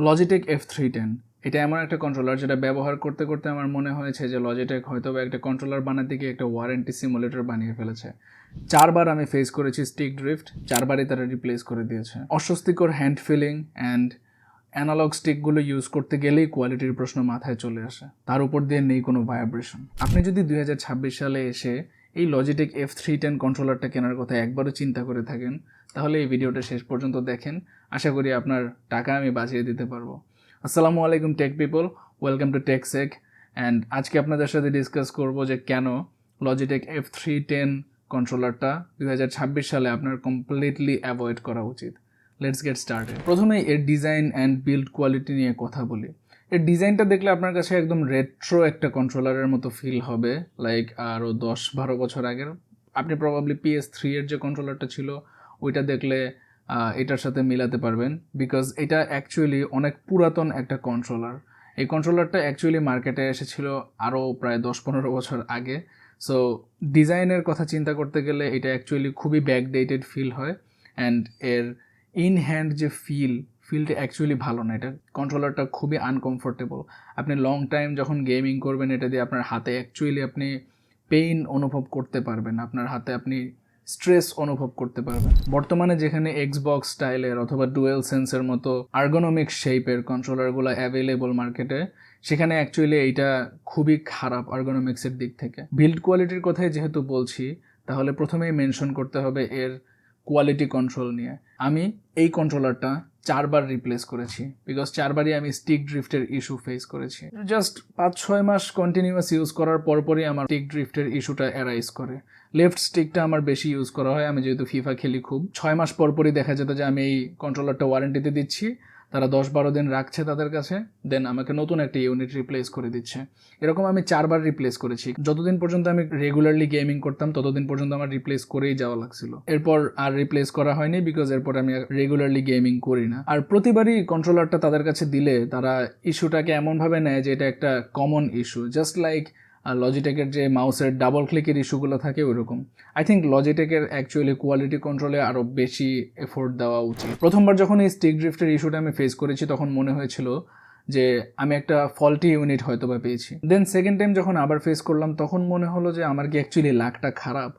Logitech F310 এটা এমন একটা কন্ট্রোলার যেটা ব্যবহার করতে করতে আমার মনে হয়েছে যে লজিটেক হয়তো একটা কন্ট্রোলার বানাতে গিয়ে একটা ওয়ারেন্টি সিমুলেটর বানিয়ে ফেলেছে। 4বার আমি ফেস করেছি স্টিক ড্রিফট, 4বারই তারা রিপ্লেস করে দিয়েছে। অস্বস্তিকর হ্যান্ড ফিলিং অ্যান্ড অ্যানালগ স্টিকগুলো ইউজ করতে গেলেই কোয়ালিটির প্রশ্ন মাথায় চলে আসে, তার উপর দিয়ে নেই কোনো ভাইব্রেশন। আপনি যদি 2026 সালে এসে এই লজিটেক F310 কন্ট্রোলারটা কেনার কথা একবারও চিন্তা করে থাকেন, তাহলে এই ভিডিওটা শেষ পর্যন্ত দেখেন। আশা করি আপনার টাকা আমি বাঁচিয়ে দিতে পারবো। আসসালামু আলাইকুম tech people, welcome to TechSec. And আজকে আপনাদের সাথে ডিসকাস করব যে কেন লজিটেক F310 কন্ট্রোলারটা 2026 সালে আপনার কমপ্লিটলি অ্যাভয়েড করা উচিত। Let's get started. প্রথমে এর ডিজাইন অ্যান্ড বিল্ড কোয়ালিটি নিয়ে কথা বলি। এর ডিজাইনটা দেখলে আপনার কাছে একদম রেট্রো একটা কন্ট্রোলারের মতো ফিল হবে, লাইক আরও 10-12 বছর আগের। আপনি প্রবাবলি PS3 এর যে কন্ট্রোলারটা ছিল ওইটা দেখলে এটার সাথে মিলাতে পারবেন, বিকজ এটা অ্যাকচুয়ালি অনেক পুরাতন একটা কন্ট্রোলার। এই কন্ট্রোলারটা অ্যাকচুয়ালি মার্কেটে এসেছিল আরও প্রায় 10-15 বছর আগে। সো ডিজাইনের কথা চিন্তা করতে গেলে এটা অ্যাকচুয়ালি খুবই ব্যাকডেটেড ফিল হয়। অ্যান্ড এর ইন হ্যান্ড যে ফিলটা অ্যাকচুয়ালি ভালো না। এটা কন্ট্রোলারটা খুবই আনকমফোর্টেবল। আপনি লং টাইম যখন গেমিং করবেন এটা দিয়ে আপনার হাতে অ্যাকচুয়ালি আপনি পেইন অনুভব করতে পারবেন, আপনার হাতে আপনি স্ট্রেস অনুভব করতে পারবেন। বর্তমানে যেখানে এক্সবক্স স্টাইলের অথবা ডুয়েল সেন্সের মতো আর্গোনমিক শেপের কন্ট্রোলারগুলো অ্যাভেলেবল মার্কেটে, সেখানে অ্যাকচুয়ালি এইটা খুবই খারাপ আর্গোনমিক্সের দিক থেকে। বিল্ড কোয়ালিটির কথাই যেহেতু বলছি, তাহলে প্রথমেই মেনশন করতে হবে এর কোয়ালিটি কন্ট্রোল নিয়ে। আমি এই কন্ট্রোলারটা 4বার রিপ্লেস করেছি, বিকজ 4বারই আমি স্টিক ড্রিফটের ইস্যু ফেস করেছি। জাস্ট 5-6 মাস কন্টিনিউয়াস ইউজ করার পরপরই আমার স্টিক ড্রিফটের ইস্যুটা অ্যারাইজ করে। লেফট স্টিকটা আমার বেশি ইউজ করা হয়, আমি যেহেতু ফিফা খেলি খুব। 6 মাস পরপরই দেখা যেত যে আমি এই কন্ট্রোলারটা ওয়ারেন্টিতে দিচ্ছি, তারা 10-12 দিন রাখছে তাদের কাছে, দেন আমাকে নতুন একটা ইউনিট রিপ্লেস করে দিচ্ছে। এরকম আমি 4বার রিপ্লেস করেছি। যতদিন পর্যন্ত আমি রেগুলারলি গেমিং করতাম ততদিন পর্যন্ত আমার রিপ্লেস করেই যাওয়া লাগছিল। এরপর আর রিপ্লেস করা হয়নি, বিকজ এরপর আমি রেগুলারলি গেমিং করি না। আর প্রতিবারই কন্ট্রোলারটা তাদের কাছে দিলে তারা ইস্যুটাকে এমনভাবে নেয় যে এটা একটা কমন ইস্যু, জাস্ট লাইক লজিটেকের যে মাউসের ডাবল ক্লিকের ইস্যুগুলো থাকে ওইরকম। আই থিঙ্ক লজিটেকের অ্যাকচুয়ালি কোয়ালিটি কন্ট্রোলে আরও বেশি এফোর্ট দেওয়া উচিত। প্রথমবার যখন এই স্টিক ড্রিফটের ইস্যুটা আমি ফেস করেছি তখন মনে হয়েছিল যে আমি একটা ফল্টি ইউনিট হয়তো বা পেয়েছি। দেন সেকেন্ড টাইম যখন আবার ফেস করলাম তখন মনে হলো যে আমার কি অ্যাকচুয়ালি লাকটা খারাপ।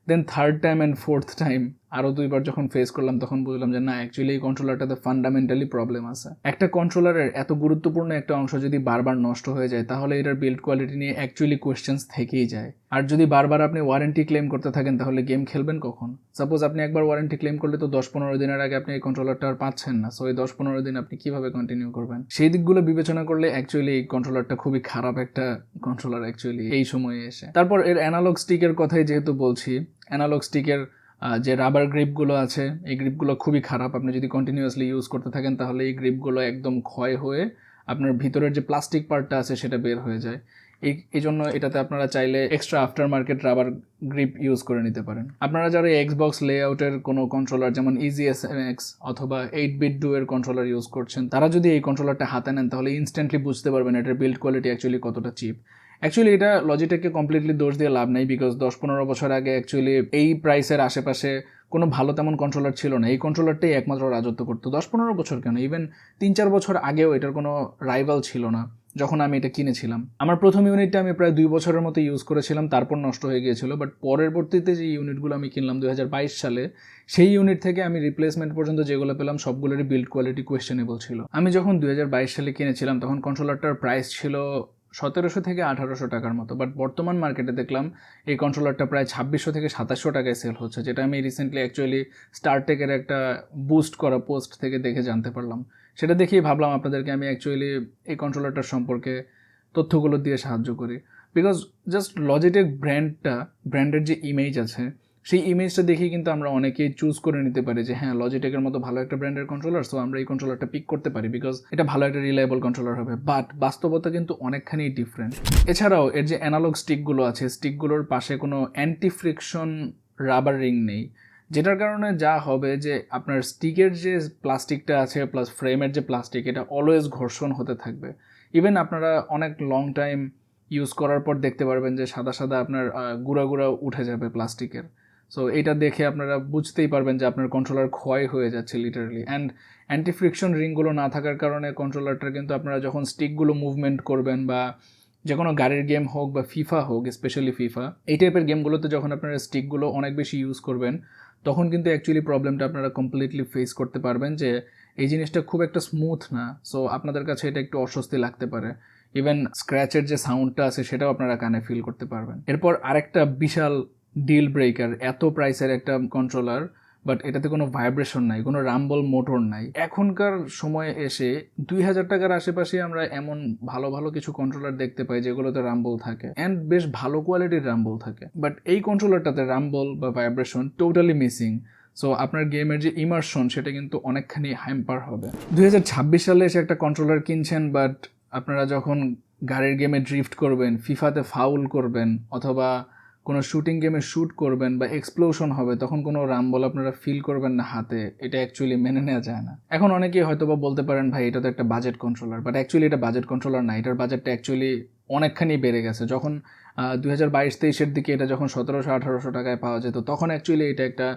Then third time and fourth time আরও 2বার যখন ফেস করলাম তখন বুঝলাম যে না, অ্যাকচুয়ালি এই কন্ট্রোলারটাতে ফান্ডামেন্টালি প্রবলেম আছে। একটা কন্ট্রোলারের এত গুরুত্বপূর্ণ একটা অংশ যদি বারবার নষ্ট হয়ে যায় তাহলে এটার বিল্ড কোয়ালিটি নিয়ে অ্যাকচুয়ালি কোয়েশ্চেন্স থেকেই যায়। আর যদি বারবার আপনি ওয়ারেন্টি ক্লেম করতে থাকেন তাহলে গেম খেলবেন কখন? সাপোজ আপনি একবার ওয়ারেন্টি ক্লেম করলে তো 10-15 দিনের আগে আপনি এই কন্ট্রোলারটা আর পাচ্ছেন না। সো এই 10-15 দিন আপনি কিভাবে কন্টিনিউ করবেন? সেই দিকগুলো বিবেচনা করলে অ্যাকচুয়ালি এই কন্ট্রোলারটা খুবই খারাপ একটা কন্ট্রোলার অ্যাকচুয়ালি এই সময়ে এসে। তারপর এর অ্যানালগ স্টিকের কথাই যেহেতু বলছি, অ্যানালগ স্টিকের যে রাবার গ্রিপগুলো আছে এই গ্রিপগুলো খুবই খারাপ। আপনি যদি কন্টিনিউয়াসলি ইউজ করতে থাকেন তাহলে এই গ্রিপগুলো একদম ক্ষয় হয়ে আপনার ভিতরের যে প্লাস্টিক পার্টটা আছে সেটা বের হয়ে যায়। এই জন্য এটাতে আপনারা চাইলে extra aftermarket rubber grip use করে নিতে পারেন। আপনারা যারা এক্সবক্স লেআউটের কোনো কন্ট্রোলার যেমন EasySMX অথবা 8-bit ডু এর কন্ট্রোলার ইউজ করছেন, তারা যদি এই কন্ট্রোলারটা হাতে নেন তাহলে ইনস্ট্যান্টলি বুঝতে পারবেন এটার বিল্ড কোয়ালিটি অ্যাকচুয়ালি কতটা চিপ। অ্যাকচুয়ালি এটা লজিটেককে কমপ্লিটলি দোষ দিয়ে লাভ নেই, বিকজ 10-15 বছর আগে অ্যাকচুয়ালি এই প্রাইসের আশেপাশে কোনো ভালো তেমন কন্ট্রোলার ছিল না। এই কন্ট্রোলারটাই একমাত্র রাজত্ব করতো। 10-15 বছর কেন, ইভেন 3-4 বছর আগেও এটার কোনো রাইভাল ছিল না যখন আমি এটা কিনেছিলাম। আমার প্রথম ইউনিটটা আমি প্রায় 2 বছরের মতো ইউজ করেছিলাম, তারপর নষ্ট হয়ে গিয়েছিল। বাট পরবর্তীতে যে ইউনিটগুলো আমি কিনলাম 2022 সালে, সেই ইউনিট থেকে আমি রিপ্লেসমেন্ট পর্যন্ত যেগুলো পেলাম সবগুলোরই বিল্ড কোয়ালিটি কোয়েশ্চেনেবল ছিল। আমি যখন 2022 সালে কিনেছিলাম তখন কন্ট্রোলারটার প্রাইস ছিল 1700 থেকে 1800 টাকার মতো। বাট বর্তমান মার্কেটে দেখলাম এই কন্ট্রোলারটা প্রায় 2600 থেকে 2700 টাকায় সেল হচ্ছে, যেটা আমি রিসেন্টলি অ্যাকচুয়ালি স্টারটেকের একটা বুস্ট করা পোস্ট থেকে দেখে জানতে পারলাম। সেটা দেখেই ভাবলাম আপনাদেরকে আমি অ্যাকচুয়ালি এই কন্ট্রোলারটার সম্পর্কে তথ্যগুলো দিয়ে সাহায্য করি। বিকজ জাস্ট লজিটেক ব্র্যান্ডের যে ইমেজ আছে সেই ইমেজটা দেখেই কিন্তু আমরা অনেকেই চুজ করে নিতে পারি যে হ্যাঁ, লজিটেকের মতো ভালো একটা ব্র্যান্ডের কন্ট্রোলার, সো আমরা এই কন্ট্রোলারটা পিক করতে পারি বিকজ এটা ভালো একটা রিলায়েবল কন্ট্রোলার হবে। বাট বাস্তবতা কিন্তু অনেকখানি ডিফারেন্ট। এছাড়াও এর যে অ্যানালগ স্টিকগুলো আছে, স্টিকগুলোর পাশে কোনো অ্যান্টি ফ্রিকশন রাবার রিং নেই, যেটার কারণে যা হবে যে আপনার স্টিকের যে প্লাস্টিকটা আছে প্লাস ফ্রেমের যে প্লাস্টিক, এটা অলওয়েজ ঘর্ষণ হতে থাকবে। ইভেন আপনারা অনেক লং টাইম ইউজ করার পর দেখতে পারবেন যে সাদা সাদা আপনার গুঁড়া গুঁড়া উঠে যাবে প্লাস্টিকের। সো এটা দেখে আপনারা বুঝতেই পারবেন যে আপনার কন্ট্রোলার ক্ষয় হয়ে যাচ্ছে লিটারালি। অ্যান্ড অ্যান্টি ফ্রিকশন রিংগুলো না থাকার কারণে কন্ট্রোলারটা কিন্তু আপনারা যখন স্টিকগুলো মুভমেন্ট করবেন বা যে কোনো গাড়ির গেম হোক বা ফিফা হোক, স্পেশালি ফিফা, এই টাইপের গেমগুলোতে যখন আপনারা স্টিকগুলো অনেক বেশি ইউজ করবেন তখন কিন্তু অ্যাকচুয়ালি প্রবলেমটা আপনারা কমপ্লিটলি ফেস করতে পারবেন যে এই জিনিসটা খুব একটা স্মুথ না। সো আপনাদের কাছে এটা একটু অস্বস্তি লাগতে পারে। ইভেন স্ক্র্যাচের যে সাউন্ডটা আছে সেটাও আপনারা কানে ফিল করতে পারবেন। এরপর আরেকটা বিশাল ডিল ব্রেকার, এত প্রাইসের একটা কন্ট্রোলার বাট এটাতে কোনো ভাইব্রেশন নাই, কোনো রাম্বল মোটর নাই। এখনকার সময়ে এসে 2000 টাকার আশেপাশে আমরা এমন ভালো ভালো কিছু কন্ট্রোলার দেখতে পাই যেগুলোতে রাম্বল থাকে অ্যান্ড বেশ ভালো কোয়ালিটির রাম্বল থাকে, বাট এই কন্ট্রোলারটাতে রাম্বল বা ভাইব্রেশন টোটালি মিসিং। সো আপনার গেমের যে ইমার্শন সেটা কিন্তু অনেকখানি হ্যাম্পার হবে। 2026 সালে এসে একটা কন্ট্রোলার কিনছেন, বাট আপনারা যখন গাড়ির গেমে ড্রিফট করবেন, ফিফাতে ফাউল করবেন, অথবা কোনো শুটিং গেমে শ্যুট করবেন বা এক্সপ্লোশন হবে, তখন কোনো রাম্বল আপনারা ফিল করবেন না হাতে। এটা অ্যাকচুয়ালি মেনে নেওয়া যায় না। এখন অনেকেই হয়তো বা বলতে পারেন ভাই এটা তো একটা বাজেট কন্ট্রোলার, বাট অ্যাকচুয়ালি এটা বাজেট কন্ট্রোলার না, এটার বাজেটটা অ্যাকচুয়ালি অনেকখানি বেড়ে গেছে। যখন 2022-23-এর দিকে এটা যখন 1700-1800 টাকায় পাওয়া যেত তখন অ্যাকচুয়ালি এটা একটা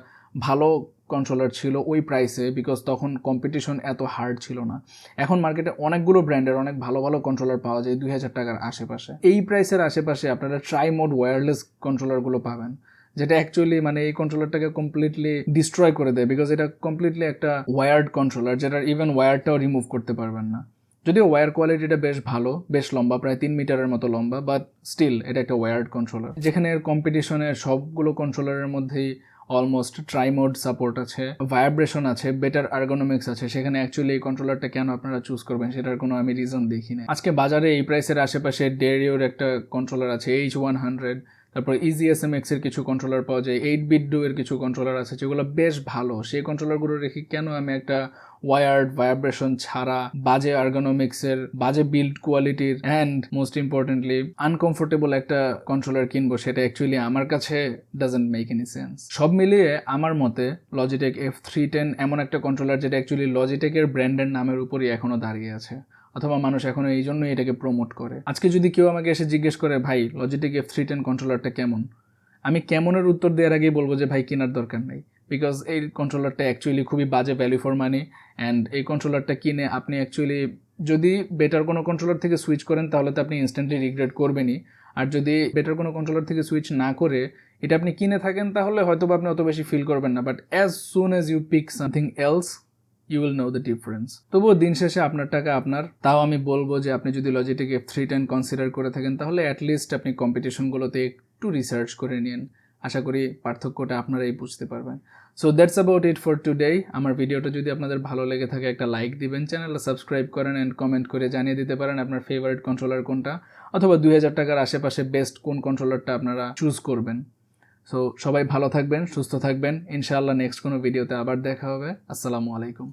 ভালো কন্ট্রোলার ছিল ওই প্রাইসে, বিকজ তখন কম্পিটিশন এত হার্ড ছিল না। এখন মার্কেটে অনেকগুলো ব্র্যান্ডের অনেক ভালো ভালো কন্ট্রোলার পাওয়া যায় 2000 টাকার আশেপাশে। এই প্রাইসের আশেপাশে আপনারা ট্রাই মোড ওয়্যারলেস কন্ট্রোলারগুলো পাবেন, যেটা অ্যাকচুয়ালি মানে এই কন্ট্রোলারটাকে কমপ্লিটলি ডিস্ট্রয় করে দেয়, বিকজ এটা কমপ্লিটলি একটা ওয়্যার্ড কন্ট্রোলার, যেটার ইভেন ওয়্যারটাও রিমুভ করতে পারবেন না। যদিও ওয়্যার কোয়ালিটিটা বেশ ভালো, বেশ লম্বা, প্রায় 3 মিটারের মতো লম্বা, বাট স্টিল এটা একটা ওয়্যার্ড কন্ট্রোলার। যেখানে এর কম্পিটিশনের সবগুলো কন্ট্রোলারের মধ্যেই অলমোস্ট ট্রাইমোড সাপোর্ট আছে, ভাইব্রেশন আছে, বেটার আর্গোনমিক্স আছে, সেখানে অ্যাকচুয়ালি এই কন্ট্রোলারটা কেন আপনারা চুজ করবেন সেটার কোনো আমি রিজন দেখি না। আজকে বাজারে এই প্রাইসের আশেপাশে ডেরিওর একটা কন্ট্রোলার আছে H100, তারপর EZSMX এর কিছু কন্ট্রোলার পাওয়া যায়, 8-bit ডো এর কিছু কন্ট্রোলার আছে যেগুলো বেশ ভালো। সেই কন্ট্রোলারগুলো রেখে কেন আমি একটা ওয়ায়ার্ড ভাইব্রেশন ছাড়া, বাজে আর্গোনমিক্সের, বাজে বিল্ড কোয়ালিটির অ্যান্ড মোস্ট ইম্পর্টেন্টলি আনকমফোর্টেবল একটা কন্ট্রোলার কিনবো? সেটা অ্যাকচুয়ালি আমার কাছে ডাজন্ট মেক এনি সেন্স। সব মিলিয়ে আমার মতে লজিটেক F310 এমন একটা কন্ট্রোলার যেটা অ্যাকচুয়ালি লজিটেকের ব্র্যান্ডের নামের উপরই এখনো দাঁড়িয়ে আছে, অথবা মানুষ এখনো এই জন্যই এটাকে প্রমোট করে। আজকে যদি কেউ আমাকে এসে জিজ্ঞেস করে ভাই লজিটেক F310 কন্ট্রোলারটা কেমন, আমি কেমনের উত্তর দেওয়ার আগেই বলবো যে ভাই কেনার দরকার নেই, বিকজ এই কন্ট্রোলারটা অ্যাকচুয়ালি খুবই বাজে ভ্যালু ফর মানি। অ্যান্ড এই কন্ট্রোলারটা কিনে আপনি অ্যাকচুয়ালি যদি বেটার কোনো কন্ট্রোলার থেকে সুইচ করেন তাহলে তো আপনি ইনস্ট্যান্টলি রিগ্রেট করবেনই। আর যদি বেটার কোনো কন্ট্রোলার থেকে সুইচ না করে এটা আপনি কিনে থাকেন তাহলে হয়তো আপনি অত বেশি ফিল করবেন না, but as soon as you pick something else you will know the difference. তবুও দিন শেষে আপনার টাকা আপনার। তাও আমি বলবো যে আপনি যদি লজিটেক F310 কনসিডার করে থাকেন তাহলে অ্যাটলিস্ট আপনি কম্পিটিশনগুলোতে একটু রিসার্চ করে নিন। আশা করি পার্থক্যটা আপনারাই বুঝতে পারবেন। So that's about it for today. আমার ভিডিওটা যদি আপনাদের ভালো লেগে থাকে একটা লাইক দিবেন, চ্যানেলটা সাবস্ক্রাইব করেন অ্যান্ড কমেন্ট করে জানিয়ে দিতে পারেন আপনার ফেভারিট কন্ট্রোলার কোনটা, অথবা 2000 টাকার আশেপাশে বেস্ট কোন কন্ট্রোলারটা আপনারা চুজ করবেন। সো সবাই ভালো থাকবেন, সুস্থ থাকবেন। ইনশাআল্লাহ নেক্সট কোনো ভিডিওতে আবার দেখা হবে। আসসালামু আলাইকুম।